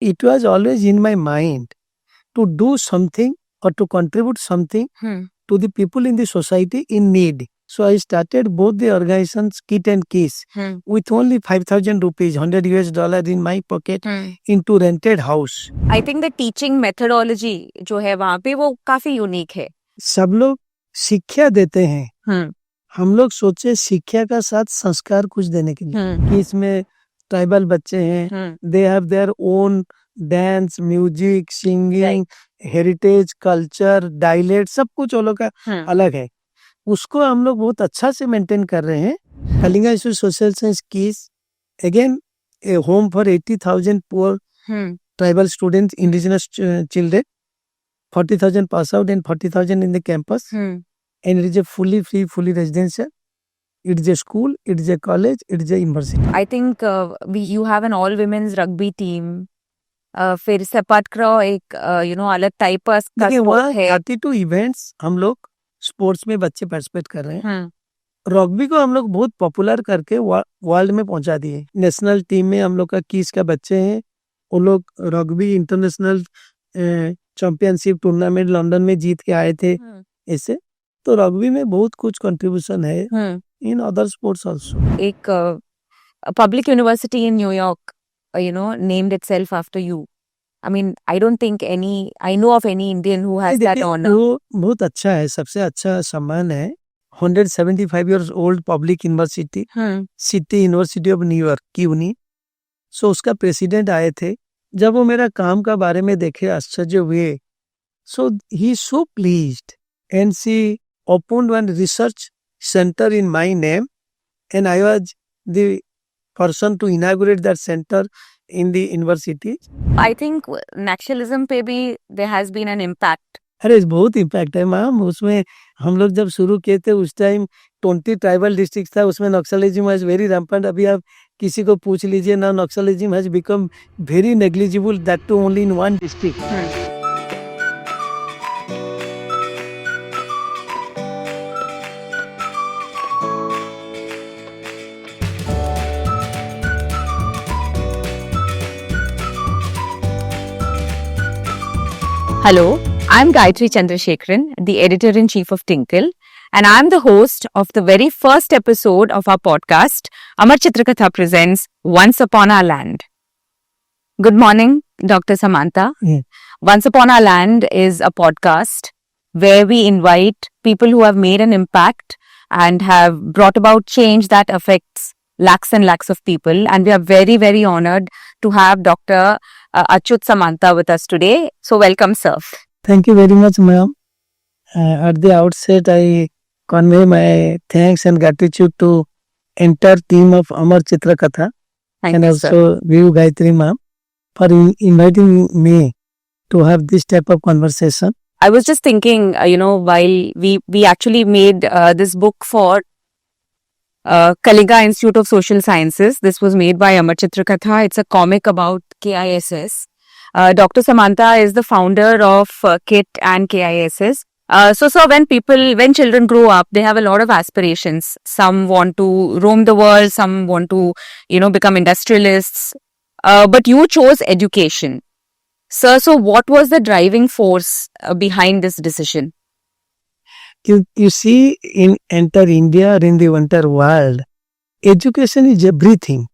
it was always in my mind to do something or to contribute something to the people in the society in need. So I started both the organizations, Kit and Kiss, with only 5,000 rupees, $100 in my pocket, into rented house. I think the teaching methodology जो है वहाँ पे वो काफी unique है. सब लोग शिक्षा देते हैं, हम लोग सोचे शिक्षा का साथ संस्कार कुछ देने के लिए कि इसमें ट्राइबल बच्चे हैं, they have their own dance, music, singing, heritage, culture, dialect, सब कुछ वो लोग का अलग है. उसको हम लोग बहुत अच्छा से मेंटेन कर रहे हैं. Kalinga institute social science KISS again a home for 80,000 poor tribal students, indigenous children, 40,000 pass out and 40,000 in the campus, and it is a fully free, fully residential. It is a school, it is a college, it is a university. I think you have an all women's rugby team. फिर sepak takraw एक अलग type का sport है. 32 events हम लोग sports में बच्चे participate कर रहे हैं. रग्बी को हम लोग बहुत पॉपुलर करके वर्ल्ड में पहुंचा दिए. नेशनल टीम में हम लोग का किस का बच्चे हैं, वो लोग rugby international championship tournament London में जीत के आए थे. ऐसे तो रग्बी में बहुत कुछ कंट्रीब्यूशन है इन अदर स्पोर्ट्स आल्सो. एक public university in New York named itself after you. I mean, I don't think I know of any Indian who has that honor. वो बहुत अच्छा है, सबसे अच्छा सम्मान है. 175 years old public university, city university of New York की उन्हीं. सो उसका प्रेसिडेंट आए थे. जब वो मेरा काम का बारे में देखे आश्चर्य हुए. So he so pleased and she opened one research centre in my name and I was the person to inaugurate that centre in the university. I think nationalism पे भी there has been an impact. अरे बहुत impact है ma'am. उसमें हम लोग जब शुरू किए थे उस टाइम 20 ट्राइबल डिस्ट्रिक्ट था. उसमें नक्सलिज्म हैज वेरी रैम्पेंट. अभी आप किसी को पूछ लीजिए ना, Naxalism has become very negligible, that too only in one district. Hello, I'm Gayatri Chandrasekharan, the editor-in-chief of Tinkle, and I'm the host of the very first episode of our podcast, Amar Chitrakatha presents Once Upon Our Land. Good morning, Dr. Samantha. Once Upon Our Land is a podcast where we invite people who have made an impact and have brought about change that affects lakhs and lakhs of people, and we are very, very honored to have Dr. Achyut Samantha with us today. So welcome, sir. Thank you very much, ma'am. At the outset, I convey my thanks and gratitude to entire team of Amar Chitrakatha. Thank and you, also sir. you, Gayatri ma'am, for inviting me to have this type of conversation. I was just thinking, while we actually made this book for Kalinga Institute of Social Sciences. This was made by Amar Chitrakatha. It's a comic about KISS. Dr. Samantha is the founder of KIT and KISS. So when children grow up, they have a lot of aspirations. Some want to roam the world, some want to, become industrialists. But you chose education. Sir, so what was the driving force behind this decision? You see, in enter India or in the entire world, education is everything.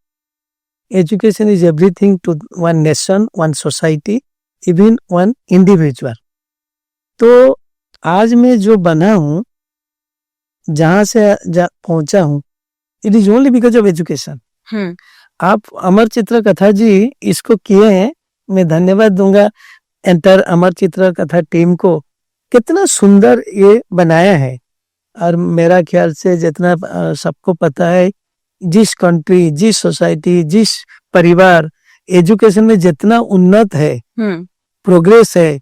Education is everything to one nation, one society, even one individual. तो आज मैं जो बना हूँ, जहाँ से पहुँचा हूँ, it is only because of education. आप अमर चित्रकथा जी इसको किए हैं, मैं धन्यवाद दूंगा एंटर अमर चित्रकथा टीम को. कितना सुंदर ये बनाया है. और मेरा ख्याल से जितना सबको पता है, जिस कंट्री, जिस सोसाइटी, जिस परिवार एजुकेशन में जितना उन्नत है, प्रोग्रेस है,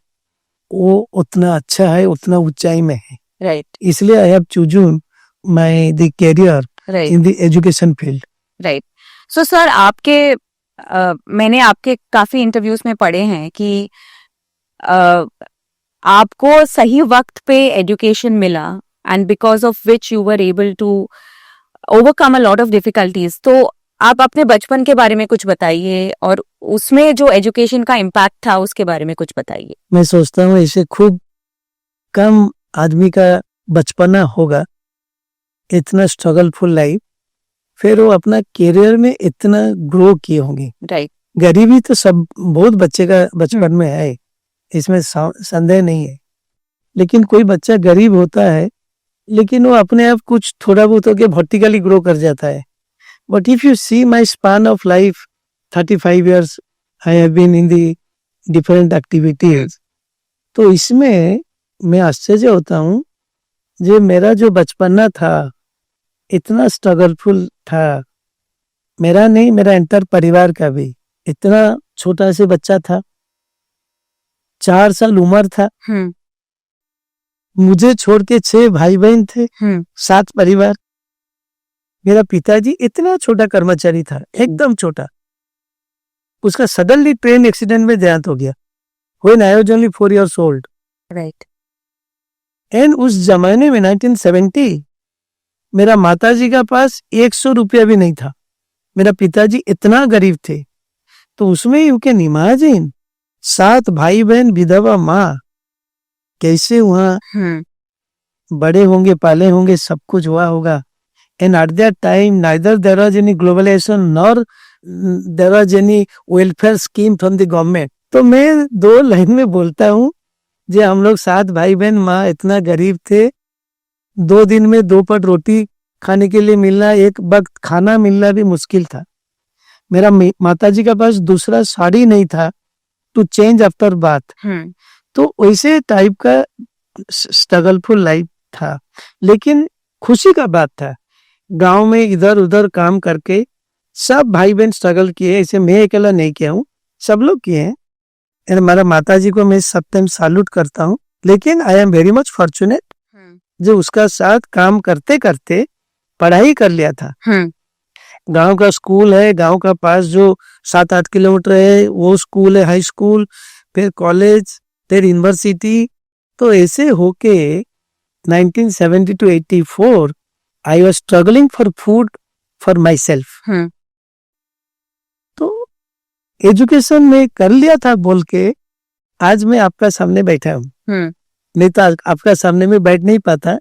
वो उतना अच्छा है, उतना ऊंचाई में है. राइट. इसलिए I have chosen my the career in the education field. Right. So sir, मैंने आपके काफी इंटरव्यूज में पढ़े हैं कि आपको सही वक्त पे एजुकेशन मिला and because of which you were able to overcome a lot of difficulties. तो आप अपने बचपन के बारे में कुछ बताइए और उसमें जो एजुकेशन का इम्पैक्ट था उसके बारे में कुछ बताइए। मैं सोचता हूँ ऐसे खूब कम आदमी का बचपना होगा, इतना स्ट्रगलफुल लाइफ, फिर वो अपना करियर में इतना ग्रो किए होंगे। राइट। गरीबी तो सब बहुत बच्चे का बचपन में है, इसमें संदेह नहीं है, लेकिन कोई बच्चा गरीब होता है लेकिन वो अपने आप कुछ थोड़ा बहुत होके वर्टिकली ग्रो कर जाता है। But if you see my span of life 35 years I have been in the different activities, तो इसमें मैं आश्चर्य होता हूँ जो मेरा जो बचपना था इतना स्ट्रगलफुल था, मेरा नहीं, मेरा एंटर परिवार का भी। इतना छोटा से बच्चा था, 4 साल उम्र था, मुझे छोड़ के 6 भाई बहन थे, 7 परिवार। मेरा पिताजी इतना छोटा कर्मचारी था, एकदम छोटा, उसका सडनली ट्रेन एक्सीडेंट में देहांत हो गया when I was only 4 years old। Right. And उस जमाने में 1970 मेरा माताजी का पास 100 रुपया भी नहीं था, मेरा पिताजी इतना गरीब थे। तो उसमें यू कैन इमेजिन 7 भाई बहन, विधवा माँ, कैसे वहां बड़े होंगे, पाले होंगे, सब कुछ हुआ होगा। And at that time neither there was any globalisation nor there was any welfare scheme from the government. तो मैं 2 लाइन में बोलता हूँ जे हम लोग 7 भाई बहन, माँ इतना गरीब थे, 2 दिन में 2 पट रोटी खाने के लिए मिलना, एक वक्त खाना मिलना भी मुश्किल था। मेरा माताजी का पास दूसरा साड़ी नहीं था टू चेंज आफ्टर बाथ। तो वैसे टाइप का स्ट्रगलफुल लाइफ था, लेकिन खुशी का बात था। गांव में इधर उधर काम करके सब भाई बहन स्ट्रगल किए, ऐसे मैं अकेला नहीं किया हूँ, सब लोग किए हैं। हमारा माताजी को मैं सब टाइम सैल्यूट करता हूँ, लेकिन आई एम वेरी मच फॉर्चुनेट जो उसका साथ काम करते करते पढ़ाई कर लिया था। गांव का स्कूल है, गांव का पास जो 7-8 किलोमीटर है वो स्कूल है, हाई स्कूल, फिर कॉलेज, फिर यूनिवर्सिटी। तो ऐसे होके 1970 to 84 I was struggling for food for my self. तो एजुकेशन में कर लिया था बोल के आज मैं आपका सामने बैठा हूँ, नहीं तो आपका सामने में बैठ नहीं पाता।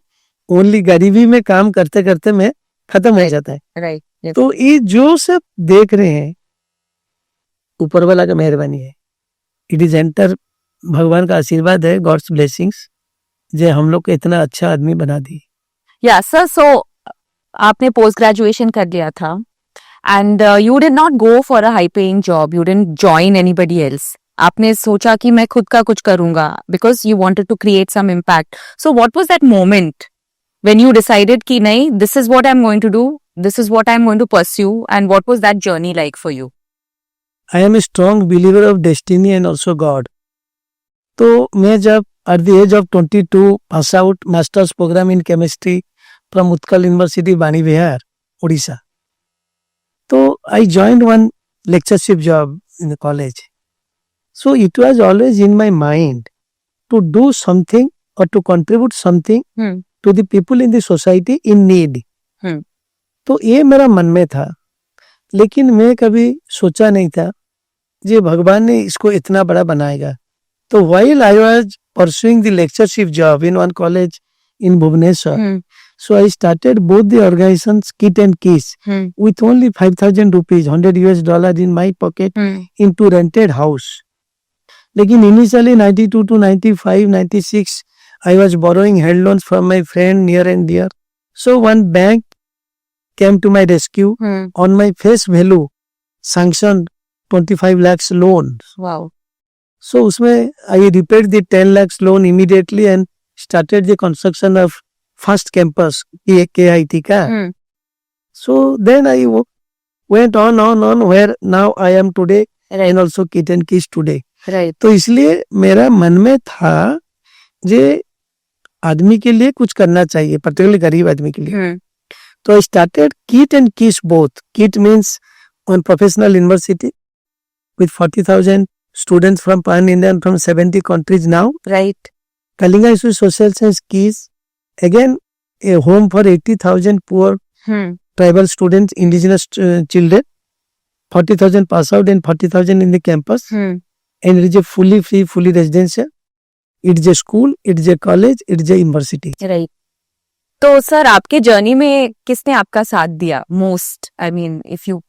ओनली गरीबी में काम करते करते मैं खत्म हो जाता है। राइट। तो ये जो सब देख रहे हैं ऊपर वाला का मेहरबानी है, इट इज एंटर भगवान का आशीर्वाद है, गॉड्स ब्लेसिंग्स, जो हम लोग को इतना अच्छा आदमी बना दी। या सर, सो आपने पोस्ट ग्रेजुएशन कर लिया था and you did not go for a high paying job, you didn't join anybody else. आपने सोचा कि मैं खुद का कुछ करूंगा because you wanted to create some impact. So what was that moment when you decided कि नहीं, this is what I am going to do, this is what I am going to pursue, and what was that journey like for you? I am a strong believer of destiny and also God. तो मैं जब at the age of 22 pass out masters program in chemistry from Utkal university Vani Vihar Orissa, तो I joined one lectureship job in the college. So it was always in my mind to do something or to contribute something to the people in the society in need. तो ये मेरा मन में था, लेकिन मैं कभी सोचा नहीं था जे भगवान ने इसको इतना बड़ा बनाएगा। तो while I was pursuing the lectureship job in one college in Bhubaneswar, so I started both the organizations, Kit and Kiss, with only 5,000 rupees, $100 in my pocket, into rented house. लेकिन initially 92 to 95, 96, I was borrowing hand loans from my friend near and dear. So one bank came to my rescue on my face value, sanctioned 25 lakhs loan. Wow. So उसमें I repaid the 10 lakhs loan immediately and started the construction of first campus, KIT का. So then I went on where now I am today, and also Kit and Kiss today. Right. तो इसलिए मेरा मन में था जे आदमी के लिए कुछ करना चाहिए, पर्टिकुलरली गरीब आदमी के लिए. तो I started Kit and Kiss both. Kit means one professional university with 40,000 students from Pan India and from 70 countries now. Right. Kalinga Institute Social Science, Kiss, again a home for 80,000 poor tribal students, indigenous children, 40,000 pass out and 40,000 in the campus. And it is a fully free, fully residential. It is a school, it is a college, it is a university. Right. तो sir आपके journey में किसने आपका साथ दिया most? I mean if you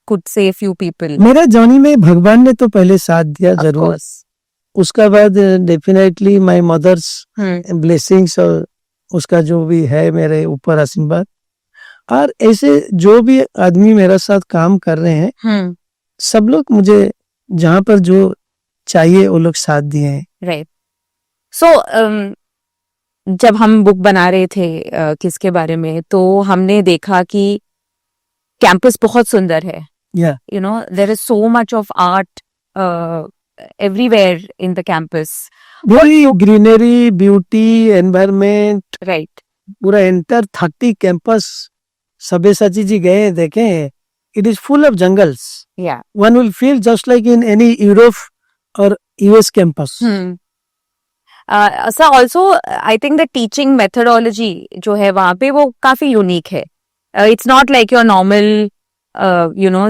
could say few people. मेरा journey में भगवान ने तो पहले साथ दिया जरूर. उसका बाद डेफिनेटली माय मदर्स ब्लेसिंग्स और उसका जो भी है मेरे ऊपर आशीर्वाद. और ऐसे जो भी आदमी मेरे साथ काम कर रहे हैं सब लोग मुझे जहाँ पर जो चाहिए वो लोग साथ दिए हैं. राइट. सो जब हम बुक बना रहे थे किसके बारे में, तो हमने देखा कि कैंपस बहुत सुंदर है. Yeah. You know, there is so much of art everywhere in the campus. Very greenery, beauty, environment. Right. पूरा एंटर 30 कैंपस सब्यसाची जी गए देखे. It is full of jungles. Yeah. One will feel just like in any Europe or US campus. Sir also I think the teaching methodology जो है वहाँ पे वो काफी unique है. It's not like your normal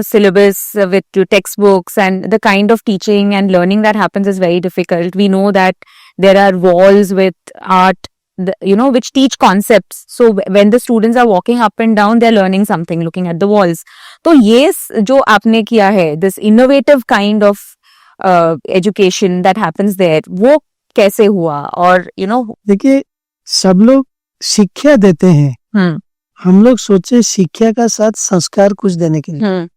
syllabus with text books, and the kind of teaching and learning that happens is very difficult. We know that there are walls with art, which teach concepts. So when the students are walking up and down, they're learning something looking at the walls. तो ये जो आपने किया है, this innovative kind of education that happens there, वो कैसे हुआ? और देखिए सब लोग शिक्षा देते हैं. हम लोग सोचे शिक्षा का साथ संस्कार कुछ देने के लिए.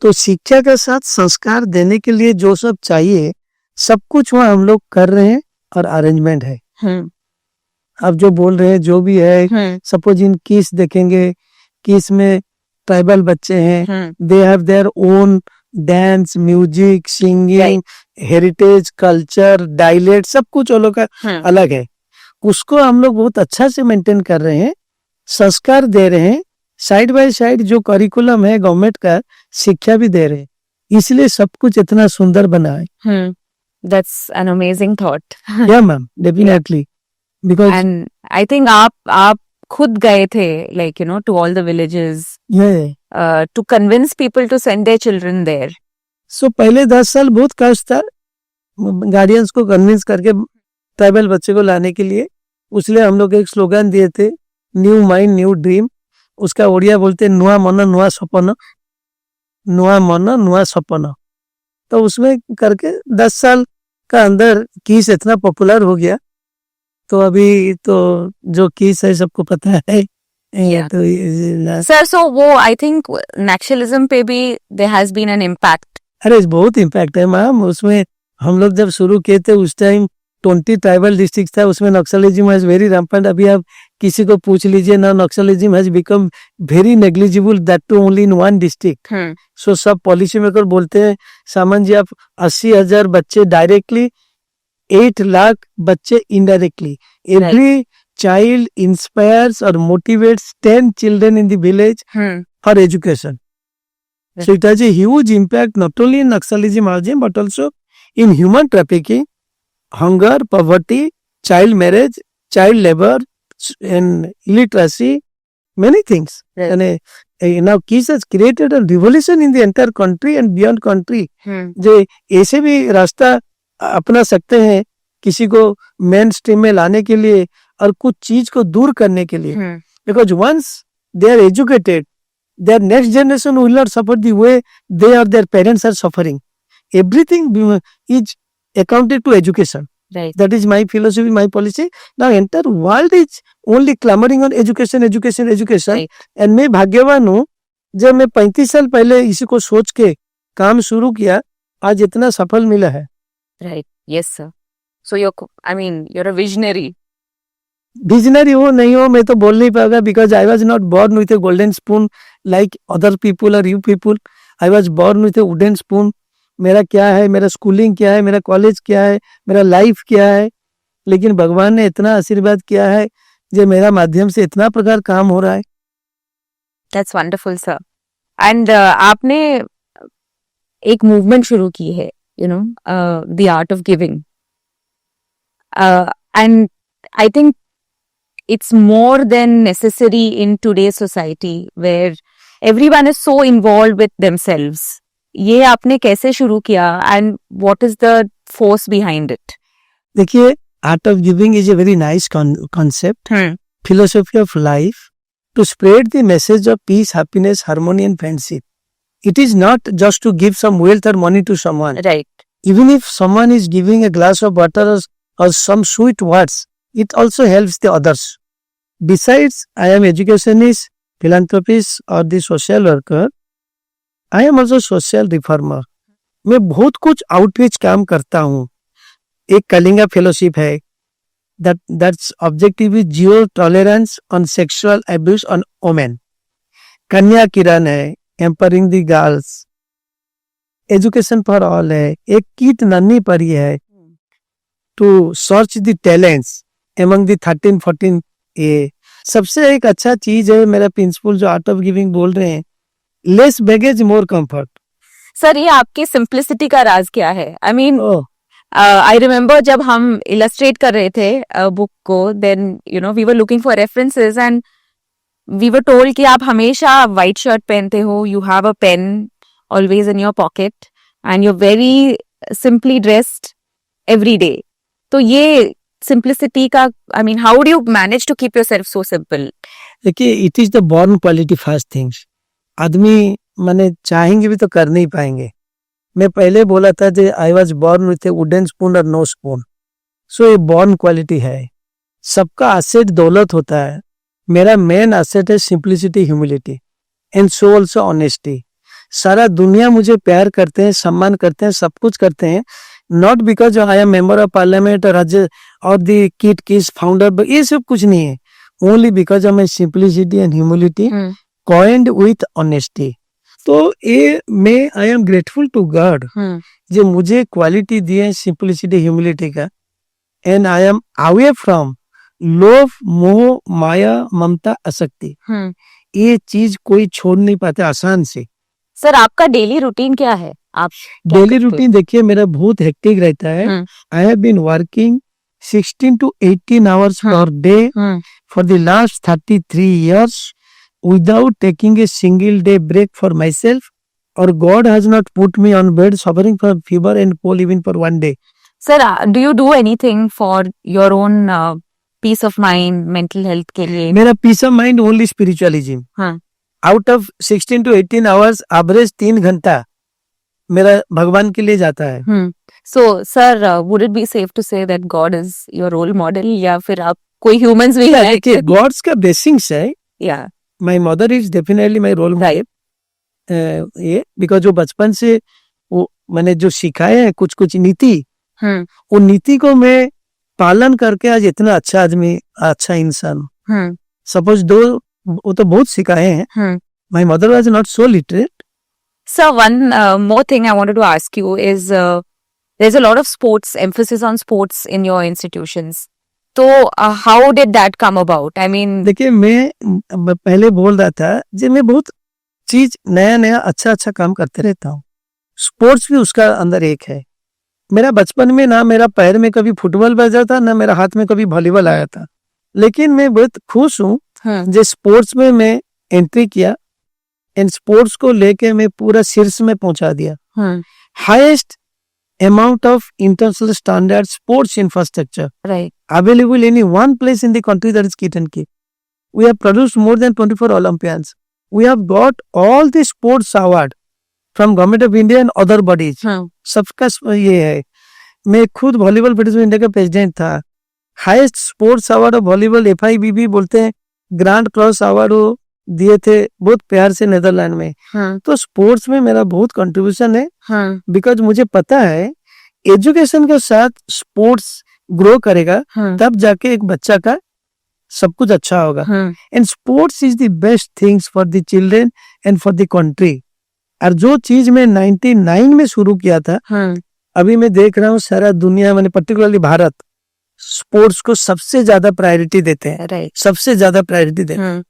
तो शिक्षा का साथ संस्कार देने के लिए जो सब चाहिए सब कुछ वहाँ हम लोग कर रहे हैं और अरेंजमेंट है. अब जो बोल रहे हैं जो भी है, सपोज इन किस देखेंगे, किस में ट्राइबल बच्चे हैं, they have their own dance, music, singing, heritage, culture, dialect, सब कुछ वो लोग का अलग है. उसको हम लोग बहुत अच्छा से मेंटेन कर रहे हैं, संस्कार दे रहे हैं. साइड बाय साइड जो करिकुलम है गवर्नमेंट का, शिक्षा भी दे रहे हैं. इसलिए सब कुछ इतना सुंदर बना है. That's an amazing thought. Yeah ma'am, definitely. Because and I think आप खुद गए थे like to all the villages to convince people to send their children there. So पहले 10 साल बहुत कष्ट था गार्डियंस को कन्विंस करके ट्राइबल बच्चे को लाने के लिए. उसलिए हम लोग एक स्लोगन दिए थे, न्यू माइंड न्यू ड्रीम. उसका ओडिया बोलते नुआ मन नुआ सपन, नुआ मन नुआ सपन. तो उसमें करके 10 साल का अंदर किस इतना पॉपुलर हो गया. तो अभी तो जो किस है सबको पता है. तो सर सो वो आई थिंक नेशनलिज्म पे भी there has been an impact. अरे बहुत इम्पैक्ट है मैम. उसमें हम लोग जब शुरू किए थे उस टाइम 20 ट्राइबल डिस्ट्रिक्ट था. उसमें नक्सलिज्म हैज वेरी रैम्पेंट. अभी आप किसी को पूछ लीजिए ना, Naxalism has become very negligible, that too only in one district. So सब पॉलिसी मेकर बोलते हैं सामान जी आप 80,000 बच्चे डायरेक्टली, 8 लाख बच्चे इनडायरेक्टली. एवरी चाइल्ड इंस्पायर्स और motivates 10 children in the village for education. So it has a huge impact not only in Naxalism origin but also in human trafficking, hunger, poverty, child marriage, child labor, and illiteracy, many things. And now KISS has created a revolution in the entire country and beyond country. जो ऐसे भी रास्ता अपना सकते हैं किसी को main stream में लाने के लिए और कुछ चीज को दूर करने के लिए. Because once they are educated, their next generation will not suffer the way they or their parents are suffering. Everything is accounted to education. Right. That is my philosophy, my policy. Now entire world is only clamoring on education, education, education. Right. And मैं भाग्यवान हूँ जब मैं 35 साल पहले इसी को सोच के काम शुरू किया, आज इतना सफल मिला है. Right. Yes, sir. So you're a visionary. Visionary हो नहीं हो मैं तो बोल नहीं पाऊंगा. Because I was not born with a golden spoon like other people और you people. I was born with a wooden spoon. मेरा क्या है, मेरा स्कूलिंग क्या है, मेरा कॉलेज क्या है, मेरा लाइफ क्या है, लेकिन भगवान ने इतना आशीर्वाद किया है जो मेरा माध्यम से इतना प्रकार काम हो रहा है. That's wonderful, sir. And आपने एक मूवमेंट शुरू की है, the art of giving. And I think it's more than necessary in today's society where everyone is so involved with themselves. ये आपने कैसे शुरू किया and what is the force behind it? देखिए, art of giving is a very nice concept, philosophy of life to spread the message of peace, happiness, harmony and friendship. It is not just to give some wealth or money to someone. Right. Even if someone is giving a glass of water or some sweet words, it also helps the others. Besides, I am educationist, philanthropist or the social worker. I am also social reformer. मैं बहुत कुछ outreach काम करता हूँ. एक Kalinga fellowship है. That's objective is zero tolerance on sexual abuse on women. कन्या किरण है, empowering the girls. Education for all है. एक कीट नन्ही परी है, to search the talents among the 13-14 ए. सबसे एक अच्छा चीज है मेरा प्रिंसिपल जो आर्ट ऑफ गिविंग बोल रहे हैं, लेस बैगेज मोर कंफर्ट. सर, ये आपकी सिंप्लिसिटी का राज क्या है? आई मीन, आई रिमेम्बर जब हम इलस्ट्रेट कर रहे थे बुक को, then you know we were looking for references and we were told कि आप हमेशा व्हाइट शर्ट पहनते हो, you have a pen always in your pocket and you're very simply dressed every day. तो ये simplicity का, I mean, how do you manage to keep yourself so simple? देखिए, it is the born quality first things. आदमी माने चाहेंगे भी तो कर नहीं पाएंगे. मैं पहले बोला था कि I was born with a wooden spoon or no spoon. So ये born quality है. सबका asset दौलत होता है. मेरा main asset है simplicity, humility and so also honesty. सारा दुनिया मुझे प्यार करते हैं, सम्मान करते हैं, सब कुछ करते हैं, not because I am member of parliament और राज्य और द किट किस फाउंडर, ये सब कुछ नहीं है. Only because of my simplicity and humility coined with honesty. तो ये मैं I am grateful to God जो मुझे क्वालिटी दिए सिंप्लिसिटी ह्यूमिलिटी का. And I am away from लोभ, मोह, माया, ममता, आसक्ति. ये चीज कोई छोड़ नहीं पाते आसान से. सर, आपका डेली रूटीन क्या है? आप डेली रूटीन देखिए मेरा बहुत हेक्टिक रहता है. I have been working 16 to 18 hours per day for the last 33 years without taking a single day break for myself, or God has not put me on bed suffering from fever and cold even for one day. Sir, do you do anything for your own peace of mind, mental health के लिए? मेरा peace of mind only spiritualism. Out of 16 to 18 hours average 3 घंटा मेरा भगवान के लिए जाता है. So, sir, would it be safe to say that God is your role model, या फिर आप कोई ह्यूमंस भी हैं? देखिए, गॉड्स का ब्लेसिंग्स है. Yeah my mother is definitely my role model. ये बिकॉज वो बचपन से वो मैंने जो सिखाए हैं कुछ कुछ नीति, वो नीति को मैं पालन करके आज इतना अच्छा आदमी, अच्छा इंसान. सपोज दो वो तो बहुत सिखाए हैं. My mother was not so literate. Sir, one more thing I wanted to ask you is there's a lot of sports, emphasis on sports in your institutions. So, how did that come about? I mean, देखिए मैं पहले बोल रहा था जी मैं बहुत चीज नया नया अच्छा अच्छा काम करते रहता हूँ. स्पोर्ट्स भी उसका अंदर एक है. मेरा बचपन में ना मेरा पैर में कभी फुटबॉल बजा था, ना मेरा हाथ में कभी वॉलीबॉल आया था. लेकिन मैं बहुत खुश हूँ जो स्पोर्ट्स में मैं एंट्री किया एंड स्पोर्ट्स को लेके मैं पूरा शीर्ष में पहुंचा दिया. Highest amount of international standard sports infrastructure available in one place in the country, that is Kit and Kit. We have produced more than 24 Olympians. We have got all the sports award from Government of India and other bodies. सबका ये है. मैं खुद volleyball federation India का president था. Highest sports award of volleyball FIVB बोलते हैं, grand cross award वो दिए थे बहुत प्यार से नेदरलैंड में. तो स्पोर्ट्स में मेरा बहुत कंट्रीब्यूशन है. बिकॉज मुझे पता है एजुकेशन के साथ स्पोर्ट्स ग्रो करेगा तब जाके एक बच्चा का सब कुछ अच्छा होगा. And sports is the best things for the children and for the country. और जो चीज मैं 99 में शुरू किया था, अभी मैं देख रहा हूँ सारा दुनिया मैंने पर्टिकुलरली भारत स्पोर्ट्स को सबसे ज्यादा प्रायोरिटी देते हैं. सबसे ज्यादा प्रायोरिटी देते हैं.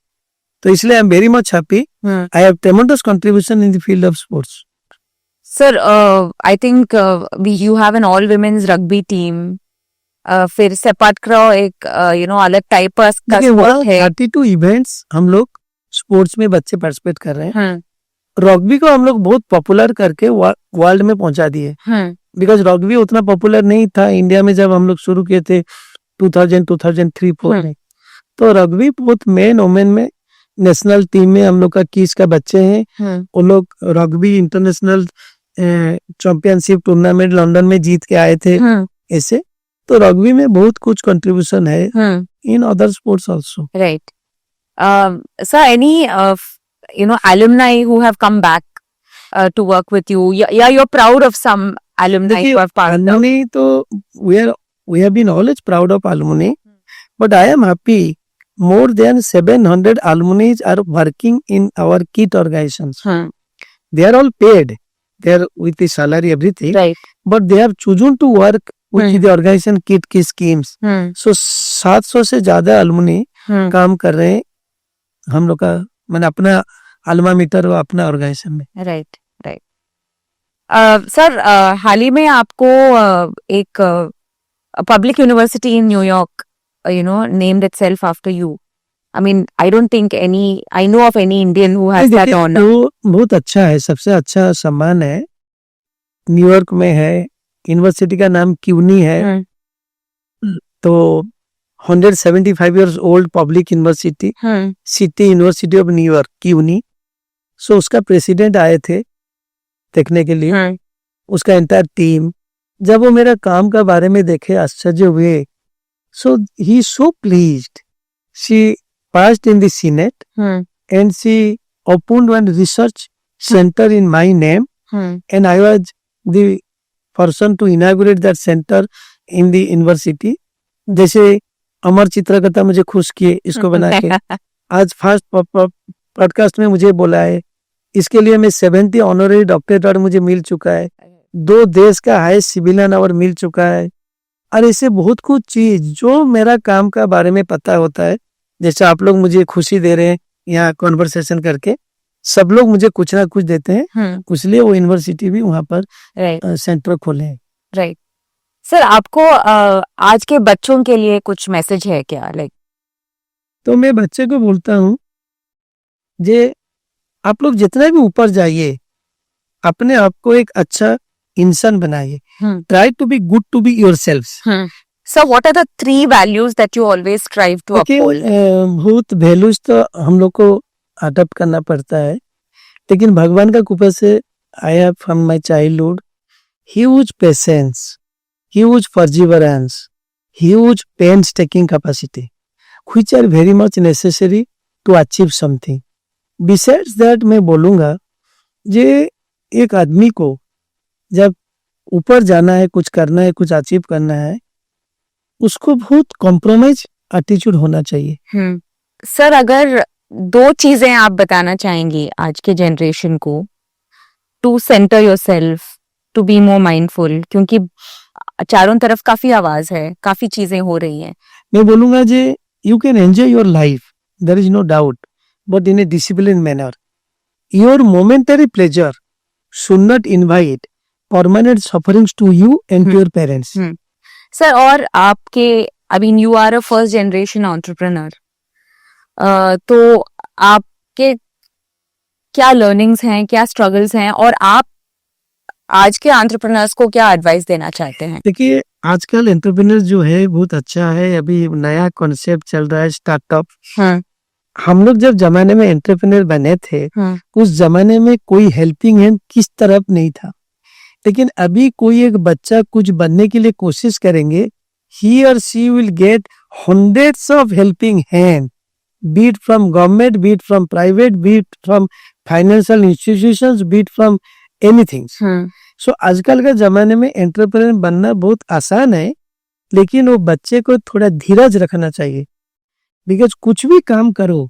तो इसलिए I am very much happy. I have tremendous contribution in the field of sports. Sir, I think you have an all women's rugby team. फिर सेपाटक्रो एक अलग टाइप का स्पोर्ट है. 32 इवेंट्स हम लोग स्पोर्ट्स में बच्चे पार्टिसिपेट कर रहे हैं। हम्म, रग्बी को हम लोग बहुत पॉपुलर करके वर्ल्ड में पहुंचा दिए, बिकॉज रग्बी उतना पॉपुलर नहीं था इंडिया में जब हम लोग शुरू किए थे 2003-4 में। तो रग्बी बहुत मेन वोमेन में नेशनल टीम में हम लोग का 21 का बच्चे हैं। वो लोग rugby international championship tournament London में जीत के आए थे ऐसे। तो रग्बी में बहुत कुछ कंट्रीब्यूशन है in other sports also. Right. Sir, any alumni who have come back to work with you? Yeah, you're proud of some alumni who have passed out. alumni तो we have been always proud of alumni, but I am happy more than 700 alumni are working in our KIT organizations. They are all paid. They are with the salary everything, Right. but they have chosen to work with the organization KIT की schemes. So 700 से ज्यादा alumni काम कर रहे हैं हम लोग का, मैंने अपना अल्मा मीटर और अपना ऑर्गेनाइजेशन में। Right right. सर, हाल ही में आपको एक public university in New York named itself after you. I mean, I don't think I know of any Indian who has that honour. वो बहुत अच्छा है, सबसे अच्छा सम्मान है, न्यूयॉर्क में है, यूनिवर्सिटी का नाम क्यूनी है। तो 175 years old public university, city university of New York CUNY. So उसका प्रेसिडेंट आए थे देखने के लिए, उसका एंटायर टीम। जब वो मेरा काम का बारे में देखे आश्चर्य हुए। So he so pleased, she passed in the Senate and she opened one research center in my name, and I was the person to inaugurate that center in the university. जैसे अमर चित्रकथा मुझे खुश किए इसको बना के, आज फर्स्ट पॉडकास्ट में मुझे बोला है, इसके लिए मैं 70 ऑनररी डॉक्टरेट अवार्ड मुझे मिल चुका है, 2 देश का हाईएस्ट सिविलियन अवार्ड मिल चुका है, और ऐसे बहुत कुछ चीज जो मेरा काम का बारे में पता होता है। जैसे आप लोग मुझे खुशी दे रहे हैं यहाँ कॉन्वर्सेशन करके, सब लोग मुझे कुछ ना कुछ देते हैं, इसलिए वो यूनिवर्सिटी भी वहाँ पर सेंटर खोले हैं। राइट। सर, आपको आज के बच्चों के लिए कुछ मैसेज है क्या? तो मैं बच्चे को बोलता हूँ, जे आप लोग जितना भी ऊपर जाइए, अपने आप को एक अच्छा इंसान बनाइए। Try to be good to be yourself. So what are the 3 values that you always strive to uphold? बहुत वैल्यूज तो हम लोग को अडॉप्ट करना पड़ता है, लेकिन भगवान का कृपा से I have from my childhood huge patience, huge perseverance, huge painstaking capacity which are very much necessary to achieve something. Besides that मैं बोलूंगा, जे एक आदमी को जब ऊपर जाना है, कुछ करना है, कुछ अचीव करना है, उसको बहुत कॉम्प्रोमाइज एटीट्यूड होना चाहिए। सर, अगर 2 चीजें आप बताना चाहेंगी आज के जनरेशन को to centre yourself, to be more mindful, क्योंकि चारों तरफ काफी आवाज है, काफी चीजें हो रही हैं। मैं बोलूंगा जे you can enjoy your life, there is no doubt, but in a discipline manner. Your momentary pleasure should not invite permanent sufferings to you and to your parents. Sir, और आपके, I mean, you are a first generation entrepreneur, तो आपके क्या learnings हैं, क्या struggles हैं, और आप आज के एंटरप्रेन्योर्स को क्या एडवाइस देना चाहते हैं? देखिए, आजकल एंटरप्रेन्योर जो है बहुत अच्छा है, अभी नया कॉन्सेप्ट चल रहा है स्टार्टअप। हम लोग जब जमाने में एंटरप्रेन्योर बने थे, उस जमाने में कोई हेल्पिंग हैंड किस तरफ नहीं था, लेकिन अभी कोई एक बच्चा कुछ बनने के लिए कोशिश करेंगे, he or she will get hundreds of helping hand, be it from government, be it from private, be it from financial institutions, be it from anything. So आजकल का जमाने में एंटरप्रेन्योर बनना बहुत आसान है, लेकिन वो बच्चे को थोड़ा धीरज रखना चाहिए, बिकॉज कुछ भी काम करो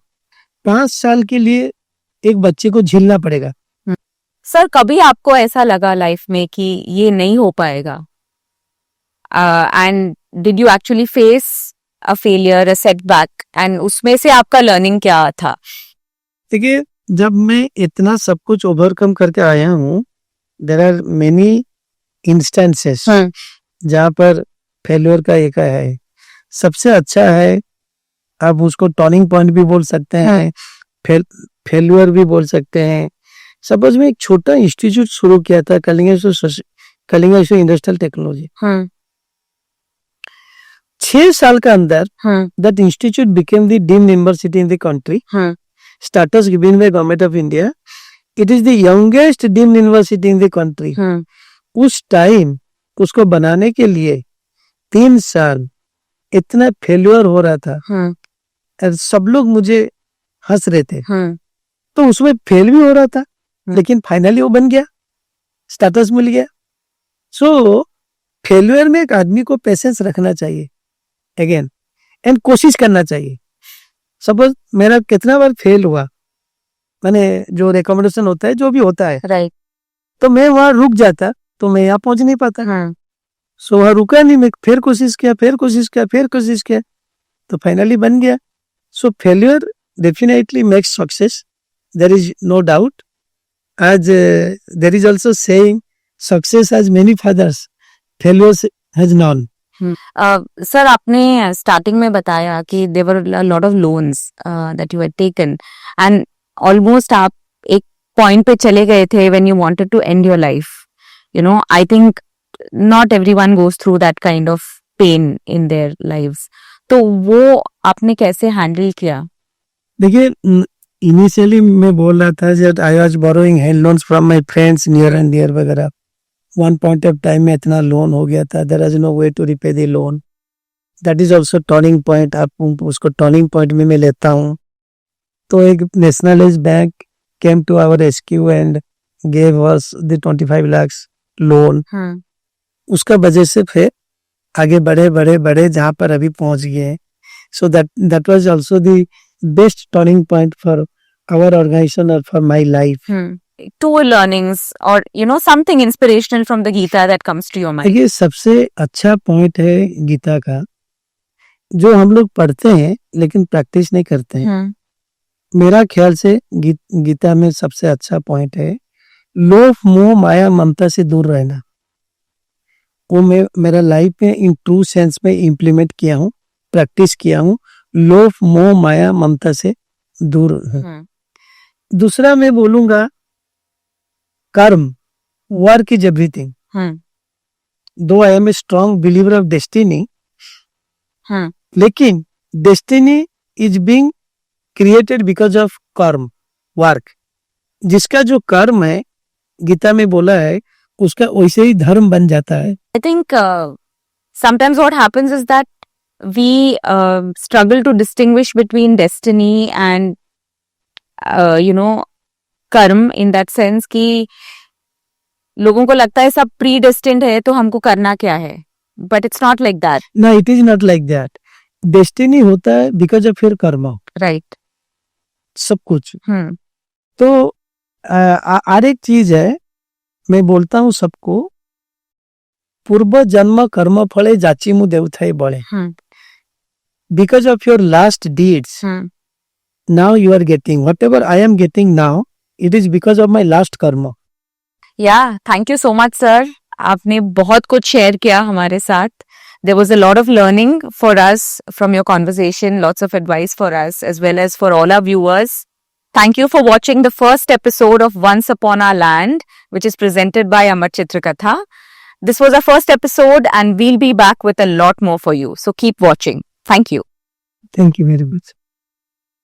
5 साल के लिए एक बच्चे को झेलना पड़ेगा। सर, कभी आपको ऐसा लगा लाइफ में कि ये नहीं हो पाएगा, and did you actually face a failure, a setback, and उसमें से आपका लर्निंग क्या था? देखिए, जब मैं इतना सब कुछ ओवरकम करके आया हूँ, देयर आर मेनी इंस्टेंसेस जहाँ पर फेलियर का एक है। सबसे अच्छा है, आप उसको टर्निंग पॉइंट भी बोल सकते हैं, फेल्यूर भी बोल सकते हैं। सपोज मैं एक छोटा इंस्टीट्यूट शुरू किया था, कलिंगा इंडस्ट्रियल टेक्नोलॉजी। 6 साल का अंदर that institute became the deemed university in the country. Status given by government of India. It is the youngest deemed university in the country. उस टाइम उसको बनाने के लिए 3 साल इतना फेल्यूर हो रहा था और सब लोग मुझे हंस रहे थे। तो उसमें फेल भी हो रहा था, लेकिन फाइनली वो बन गया, स्टेटस मिल गया। सो फेल्यूर में एक आदमी को पेशेंस रखना चाहिए अगेन एंड कोशिश करना चाहिए। सपोज मेरा कितना बार फेल हुआ, मैंने जो रिकमेंडेशन होता है, जो भी होता है, राइट, तो मैं वहां रुक जाता तो मैं यहाँ पहुंच नहीं पाता। सो वहां रुका नहीं, मैं फिर कोशिश किया तो फाइनली बन गया। So failure definitely makes success, there is no doubt. आज there is also saying success has many fathers, failure has none. Sir, आपने स्टार्टिंग में बताया कि there were a lot of loans that you had taken and almost आप एक point पे चले गए थे when you wanted to end your life. You know, I think not everyone goes through that kind of pain in their lives. तो वो आपने कैसे हैंडल किया? देखिए, इनिशियली मैं बोल रहा था that I was borrowing hand loans from my friends near and dear वगैरह। वन पॉइंट ऑफ टाइम में इतना लोन हो गया था, there is no way to repay the loan. That is also turning point. आप उसको टर्निंग पॉइंट में मैं लेता हूँ। तो एक nationalised bank came to our rescue and gave us the 25 lakh loan. उसका वजह से फिर आगे बढ़े जहां पर अभी पहुंच गए। So that was also the best turning point for our organisation और for my life. Two learnings or something inspirational from the Gita that comes to your mind. देखिए, सबसे अच्छा पॉइंट है गीता का, जो हम लोग पढ़ते हैं लेकिन प्रैक्टिस नहीं करते हैं। मेरा ख्याल से गीता में सबसे अच्छा पॉइंट है लोभ मोह माया ममता से दूर रहना। वो मैं मेरा लाइफ में इन ट्रू सेंस में इम्प्लीमेंट किया हूँ, प्रैक्टिस किया हूँ। लोभ मोह माया ममता से दूर है। दूसरा मैं बोलूंगा कर्म, work is everything. Though I am a strong believer of destiny, लेकिन destiny is being created because of karma, work. जिसका जो कर्म है, गीता में बोला है, उसका वैसे ही धर्म बन जाता है। I think sometimes what happens is that we struggle to distinguish between destiny and कर्म, in that sense कि लोगों को लगता है सब predestined है तो हमको करना क्या है, but it's not like that. No, it is not like that. Destiny होता है बिकॉज ऑफ योर कर्म, राइट, सब कुछ। तो और एक चीज है, मैं बोलता हूँ सबको, पूर्व जन्म कर्म फले जाचिमु देवथाई बड़े। Because of your last deeds now you are getting whatever I am getting now, it is because of my last karma. Yeah thank you so much sir, आपने बहुत कुछ शेयर किया हमारे साथ। There was a lot of learning for us from your conversation, lots of advice for us as well as for all our viewers. Thank you for watching the first episode of Once Upon Our Land, which is presented by Amar Chitrakatha. This was our first episode and we'll be back with a lot more for you. So keep watching. Thank you. Thank you very much.